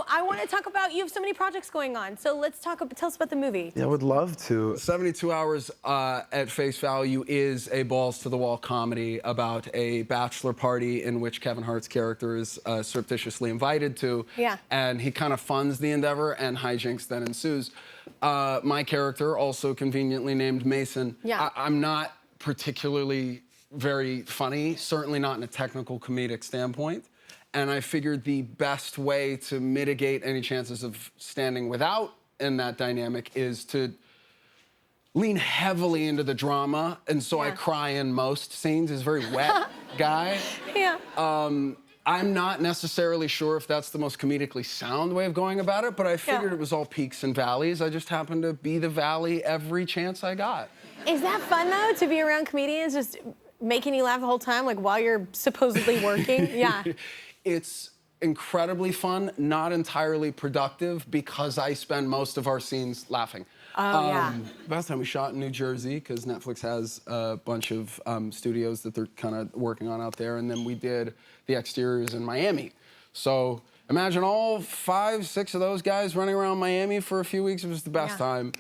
I want to talk about, you have so many projects going on, so let's tell us about the movie. Yeah, I would love to. 72 Hours at face value is a balls-to-the-wall comedy about a bachelor party in which Kevin Hart's character is surreptitiously invited to. Yeah. And he kind of funds the endeavor, and hijinks then ensues. My character, also conveniently named Mason, yeah. I'm not particularly very funny, certainly not in a technical comedic standpoint. And I figured the best way to mitigate any chances of standing without in that dynamic is to lean heavily into the drama. And so I cry in most scenes. He's a very wet guy. Yeah. I'm not necessarily sure if that's the most comedically sound way of going about it, but I figured it was all peaks and valleys. I just happened to be the valley every chance I got. Is that fun, though, to be around comedians just making you laugh the whole time, like while you're supposedly working? Yeah. It's incredibly fun, not entirely productive, because I spend most of our scenes laughing. Oh, yeah. Last time we shot in New Jersey, because Netflix has a bunch of studios that they're kind of working on out there, and then we did the exteriors in Miami. So imagine all 5, 6 of those guys running around Miami for a few weeks. It was the best time.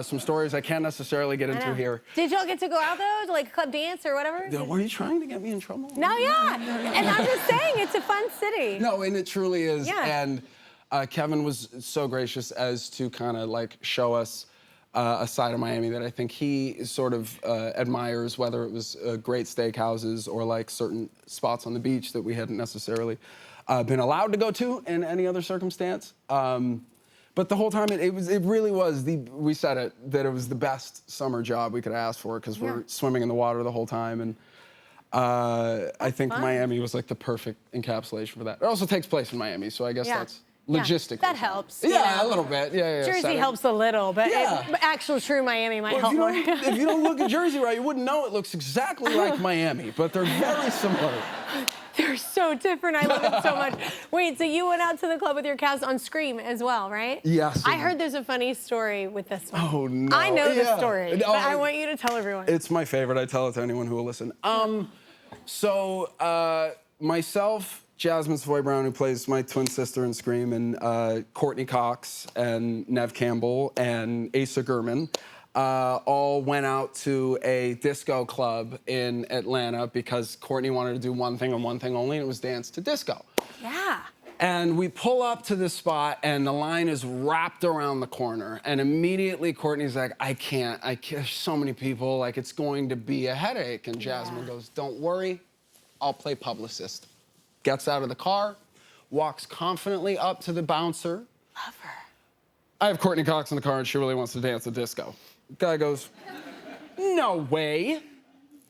Some stories I can't necessarily get into here. Did y'all get to go out, though, to like club dance or whatever? Were you trying to get me in trouble? No, yeah. And I'm just saying, it's a fun city. No, and it truly is. Yeah. And Kevin was so gracious as to kind of like show us a side of Miami that I think he sort of admires, whether it was great steakhouses or like certain spots on the beach that we hadn't necessarily been allowed to go to in any other circumstance. But the whole time, it really was, we said it, that it was the best summer job we could ask for, because we're swimming in the water the whole time. And I think Miami was like the perfect encapsulation for that. It also takes place in Miami, so I guess that's logistically. That helps. Yeah, a little bit. Yeah. Jersey helps a little, but actual true Miami might help more. If you don't look at Jersey right, you wouldn't know it looks exactly like Miami, but they're very similar. They're so different. I love it so much. Wait, so you went out to the club with your cast on Scream as well, right? Yes. I heard there's a funny story with this one. Oh, no. I know the story, no, but I want you to tell everyone. It's my favorite. I tell it to anyone who will listen. Myself, Jasmine Savoy Brown, who plays my twin sister in Scream, and Courtney Cox, and Nev Campbell, and Asa Gurman, all went out to a disco club in Atlanta because Courtney wanted to do one thing and one thing only, and it was dance to disco. Yeah. And we pull up to this spot, and the line is wrapped around the corner. And immediately, Courtney's like, I can't, there's so many people, like, it's going to be a headache. And Jasmine goes, don't worry, I'll play publicist. Gets out of the car, walks confidently up to the bouncer. Love her. I have Courtney Cox in the car, and she really wants to dance a disco. Guy goes, no way.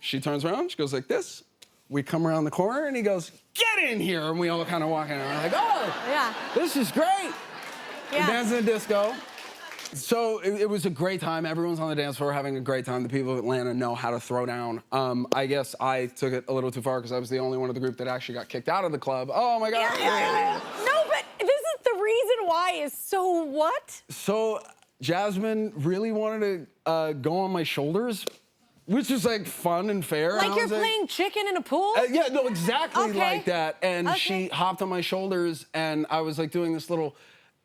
She turns around, she goes like this. We come around the corner, and he goes, get in here. And we all kind of walk in, and we're like, oh, this is great. Yeah. Dancing a disco. So it was a great time. Everyone's on the dance floor having a great time. The people of Atlanta know how to throw down. I guess I took it a little too far because I was the only one of the group that actually got kicked out of the club. Oh, my God. No, but this is the reason why is so what? So Jasmine really wanted to go on my shoulders, which is like fun and fair. Like you're playing chicken in a pool? Yeah, no, exactly like that. And she hopped on my shoulders, and I was like doing this little,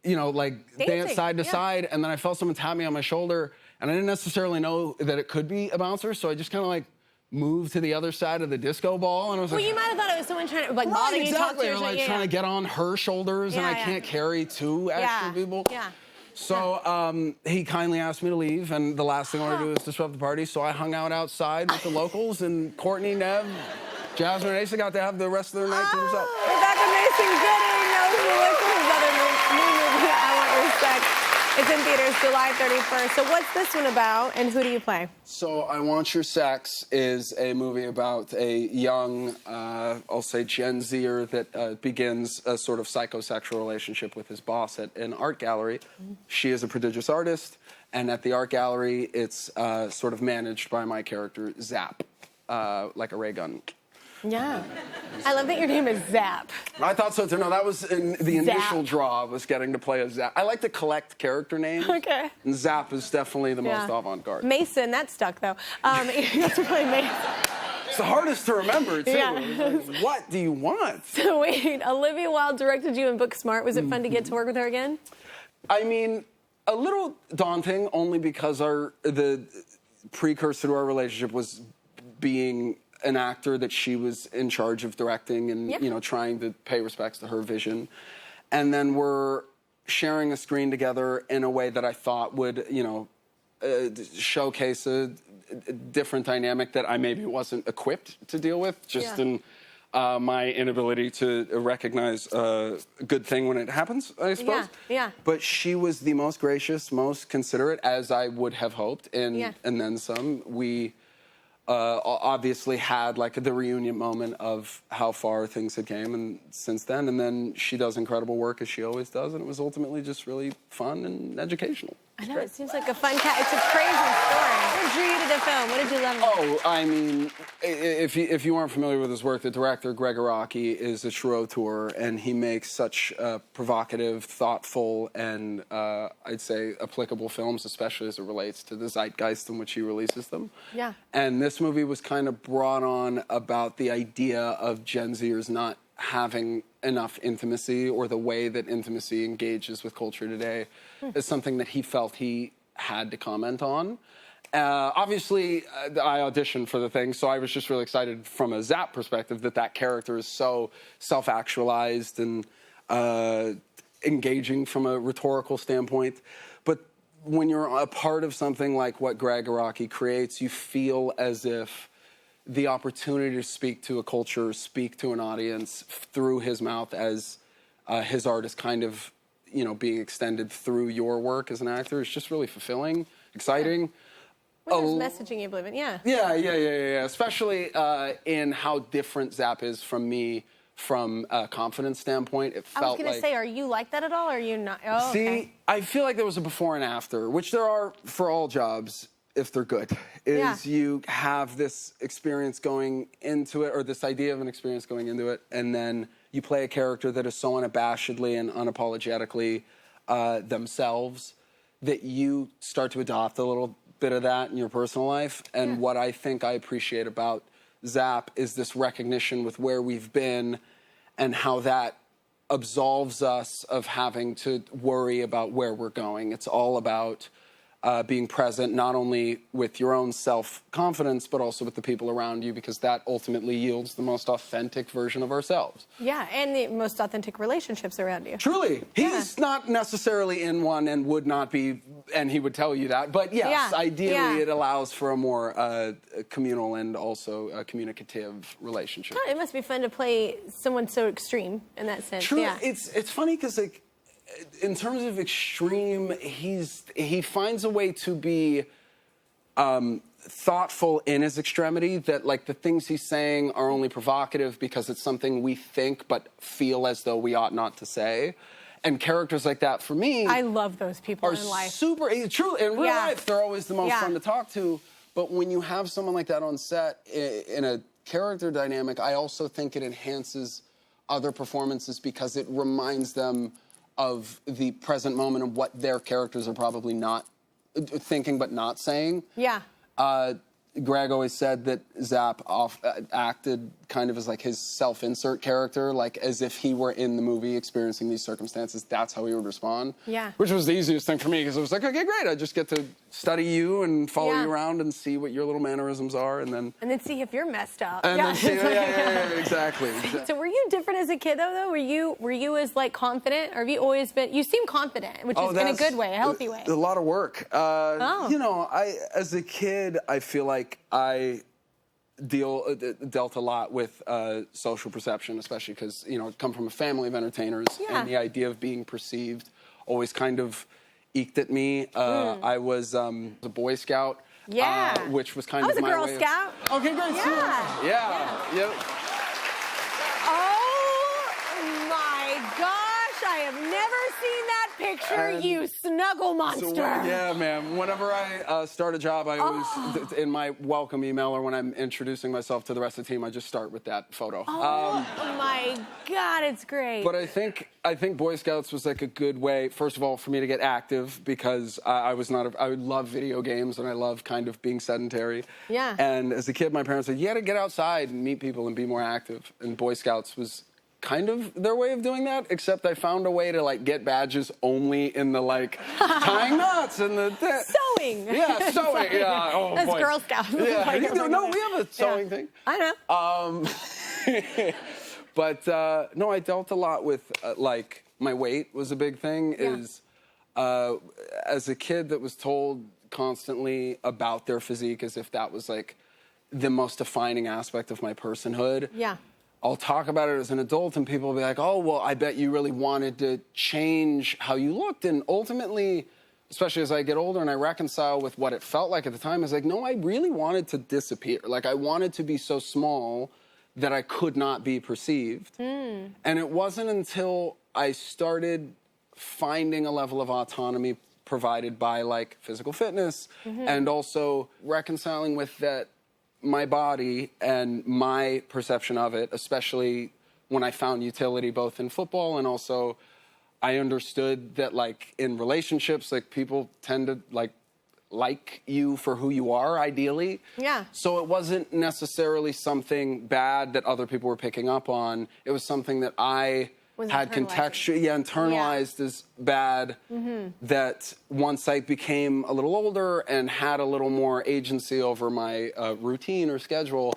you know, like dance side to side, and then I felt someone tap me on my shoulder, and I didn't necessarily know that it could be a bouncer, so I just kind of like moved to the other side of the disco ball, and I was like, well, you might have thought it was someone trying to like bothering you, talk to you, or like trying to get on her shoulders, and I can't carry 2 extra people. Yeah. So he kindly asked me to leave, and the last thing I wanted to do is disrupt the party, so I hung out outside with the locals, and Courtney, Nev, Jasmine, and Asa got to have the rest of their night to themselves. Rebecca Mason Gooding, that was his other new movie, I Want Respect. It's in theaters July 31st. So what's this one about, and who do you play? So I Want Your Sex is a movie about a young, I'll say Gen Zer that begins a sort of psychosexual relationship with his boss at an art gallery. She is a prodigious artist, and at the art gallery, it's sort of managed by my character, Zap, like a ray gun. Yeah. I love that your name is Zap. I thought so too. No, that was in the initial draw, was getting to play a Zap. I like to collect character names. Okay. And Zap is definitely the most avant-garde. Mason, that stuck though. You have to play Mason. It's the hardest to remember, too. Yeah. It's like, what do you want? So wait, Olivia Wilde directed you in Booksmart. Was it fun to get to work with her again? I mean, a little daunting, only because the precursor to our relationship was being an actor that she was in charge of directing and, you know, trying to pay respects to her vision. And then we're sharing a screen together in a way that I thought would, you know, showcase a different dynamic that I maybe wasn't equipped to deal with, just in my inability to recognize a good thing when it happens, I suppose. Yeah. But she was the most gracious, most considerate, as I would have hoped, and then some. We obviously had like the reunion moment of how far things had came and since then, and then she does incredible work as she always does, and it was ultimately just really fun and educational. I know, it seems like a fun cat. It's a crazy story. What drew you to the film? What did you love? Oh, I mean, if you aren't familiar with his work, the director, Greg Araki, is a true auteur, and he makes such provocative, thoughtful, and I'd say applicable films, especially as it relates to the zeitgeist in which he releases them. Yeah. And this movie was kind of brought on about the idea of Gen Zers not having enough intimacy, or the way that intimacy engages with culture today, is something that he felt he had to comment on. Obviously, I auditioned for the thing, so I was just really excited from a Zapp perspective that character is so self-actualized and engaging from a rhetorical standpoint. But when you're a part of something like what Greg Araki creates, you feel as if the opportunity to speak to a culture, speak to an audience through his mouth, as his art is kind of, you know, being extended through your work as an actor, is just really fulfilling, exciting. Well, there's messaging you believe in, Yeah. Especially in how different Zapp is from me from a confidence standpoint. It felt I was going to say, are you like that at all, or are you not? Oh, See, okay. I feel like there was a before and after, which there are for all jobs, if they're good, is you have this experience going into it, or this idea of an experience going into it, and then you play a character that is so unabashedly and unapologetically themselves that you start to adopt a little bit of that in your personal life. And what I think I appreciate about Zapp is this recognition with where we've been and how that absolves us of having to worry about where we're going. It's all about being present, not only with your own self-confidence, but also with the people around you, because that ultimately yields the most authentic version of ourselves. Yeah, and the most authentic relationships around you. Truly. He's not necessarily in one and would not be, and he would tell you that, but yes, ideally it allows for a more communal and also communicative relationship. God, it must be fun to play someone so extreme in that sense. True. It's funny because, like, in terms of extreme, he finds a way to be thoughtful in his extremity, that like the things he's saying are only provocative because it's something we think but feel as though we ought not to say. And characters like that, for me, I love those people in life. Super, true, in real life, they're always the most fun to talk to. But when you have someone like that on set in a character dynamic, I also think it enhances other performances because it reminds them of the present moment of what their characters are probably not thinking but not saying. Yeah. Greg always said that Zapp acted kind of as like his self-insert character, like as if he were in the movie experiencing these circumstances. That's how he would respond. Yeah. Which was the easiest thing for me, because it was like, okay, great. I just get to study you and follow you around and see what your little mannerisms are, and then see if you're messed up. And then see, exactly. So were you different as a kid though? Were you as like confident, or have you always been? You seem confident, which is in a good way, a healthy way. A lot of work. You know, as a kid, I feel like I dealt a lot with social perception, especially because, you know, I come from a family of entertainers, and the idea of being perceived always kind of eked at me. I was a Boy Scout, which was kind of my way. I was a Girl Scout. Okay, great. Yeah. Oh my gosh, I have never seen that picture, you snuggle monster. So, yeah, man. Whenever I start a job, I always, in my welcome email or when I'm introducing myself to the rest of the team, I just start with that photo. Oh my God, it's great. But I think Boy Scouts was like a good way, first of all, for me to get active because I would love video games and I love kind of being sedentary. Yeah. And as a kid, my parents said, you had to get outside and meet people and be more active. And Boy Scouts was kind of their way of doing that, except I found a way to like get badges only in the like tying knots and the sewing. Yeah, sewing. Yeah. Oh, that's boy. Girl Scouts. Yeah. No, we have a sewing thing. I know. But no, I dealt a lot with like my weight was a big thing. Is as a kid that was told constantly about their physique as if that was like the most defining aspect of my personhood. Yeah. I'll talk about it as an adult and people will be like, oh, well, I bet you really wanted to change how you looked. And ultimately, especially as I get older and I reconcile with what it felt like at the time, I was like, no, I really wanted to disappear. Like I wanted to be so small that I could not be perceived. And it wasn't until I started finding a level of autonomy provided by like physical fitness and also reconciling with that my body and my perception of it, especially when I found utility both in football and also I understood that like in relationships, like people tend to like you for who you are, ideally. Yeah. So it wasn't necessarily something bad that other people were picking up on. It was something that I had internalized as bad, that once I became a little older and had a little more agency over my routine or schedule,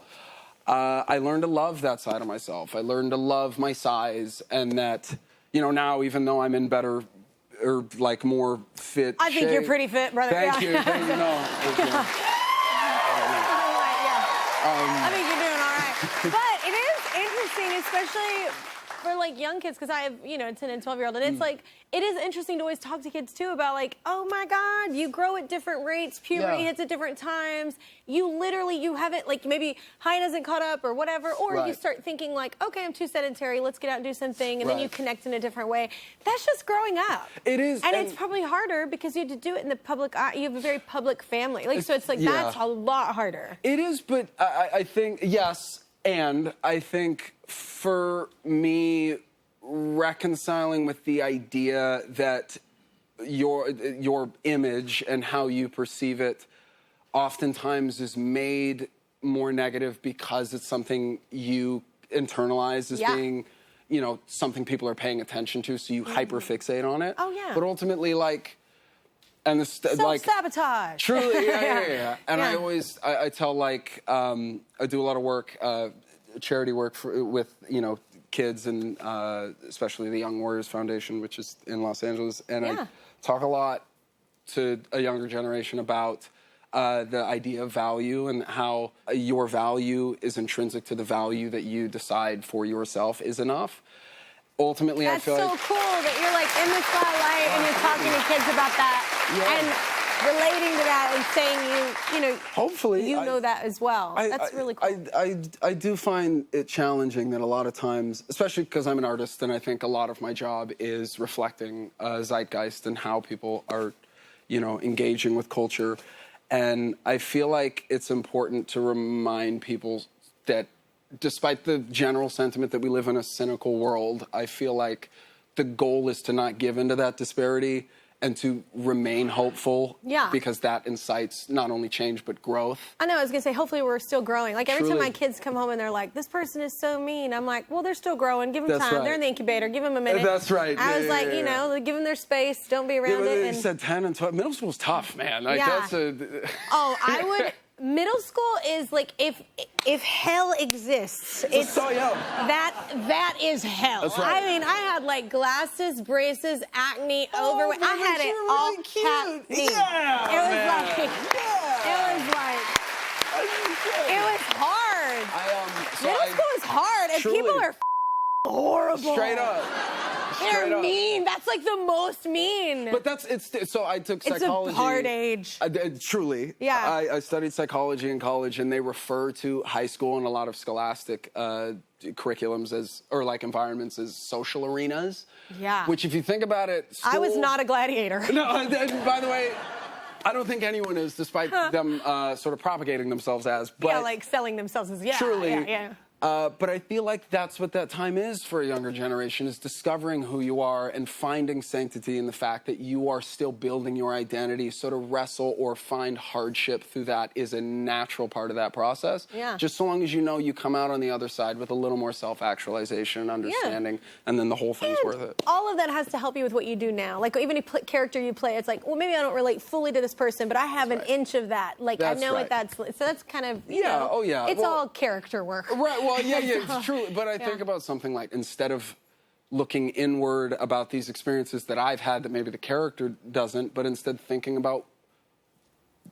I learned to love that side of myself. I learned to love my size, and that, you know, now even though I'm in better or like more fit I think you're pretty fit, brother. Thank you. Thank you. No. Thank you. I think you're doing all right. But it is interesting, especially for like young kids, because I have, you know, a 10 and 12-year-old, and it's like, it is interesting to always talk to kids too about like, oh my God, you grow at different rates, puberty hits at different times, you haven't, like maybe height hasn't caught up or whatever, or you start thinking like, okay, I'm too sedentary, let's get out and do something, and then you connect in a different way. That's just growing up. It is. And it's probably harder because you have to do it in the public eye. You have a very public family. Like, so it's like, that's a lot harder. It is, but I think, yes, and I think for me, reconciling with the idea that your image and how you perceive it oftentimes is made more negative because it's something you internalize as being, you know, something people are paying attention to, so you hyperfixate on it. Oh, yeah. But ultimately, like, and this like self-sabotage. Truly, yeah. And I always, I tell like, I do a lot of work, charity work with, you know, kids and especially the Young Warriors Foundation, which is in Los Angeles. And I talk a lot to a younger generation about the idea of value and how your value is intrinsic to the value that you decide for yourself is enough. Ultimately, That's I feel so cool that you're like in the spotlight and you're talking to kids about that and relating to that and saying you know, hopefully you know that as well. That's really cool. I do find it challenging that a lot of times, especially because I'm an artist, and I think a lot of my job is reflecting zeitgeist and how people are, you know, engaging with culture. And I feel like it's important to remind people that despite the general sentiment that we live in a cynical world, I feel like the goal is to not give into that disparity and to remain hopeful. Yeah. Because that incites not only change, but growth. I know, I was going to say, hopefully we're still growing. Like, every time Truly. my kids come home and they're like, this person is so mean, I'm like, well, they're still growing. Give them That's time. right. They're in the incubator. Give them a minute. That's right. I was Yeah, like, yeah, you know, give them their space. Don't be around it. You And said 10 and 12. Middle school's tough, man. Like, that's Oh, I would... Middle school is like, if hell exists, it's that is hell. That's right. I mean, I had like glasses, braces, acne, overweight. I had it you're all really cute. happening. Yeah, it was man. like, it was hard. Middle school is hard, and Truly. people are horrible. Straight up. They're mean. That's like the most mean. But so I took psychology. It's a hard age. Truly. Yeah. I studied psychology in college, and they refer to high school and a lot of scholastic curriculums or like environments as social arenas. Yeah. Which, if you think about it, I was not a gladiator. No, by the way, I don't think anyone is, despite them sort of propagating themselves as. But yeah, like selling themselves as, truly. Yeah. But I feel like that's what that time is for a younger generation, is discovering who you are and finding sanctity in the fact that you are still building your identity. So to wrestle or find hardship through that is a natural part of that process. Yeah. Just so long as you know you come out on the other side with a little more self-actualization and understanding, and then the whole thing's worth it. All of that has to help you with what you do now. Like, even a character you play, it's like, well, maybe I don't relate fully to this person, but I have an inch of that. Like, I know what that's... So that's kind of, you know... Oh, yeah. It's all character work. Right, well, yeah, it's true. But I think about something like, instead of looking inward about these experiences that I've had that maybe the character doesn't, but instead thinking about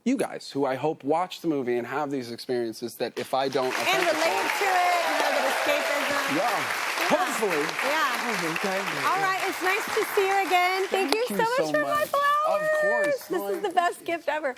you guys, who I hope watch the movie and have these experiences that if I don't... And relate to it, you know, that escapism. Yeah. Hopefully. Yeah. Okay. All right, it's nice to see you again. Thank you so much for my flowers. Of course. This is the best gift ever.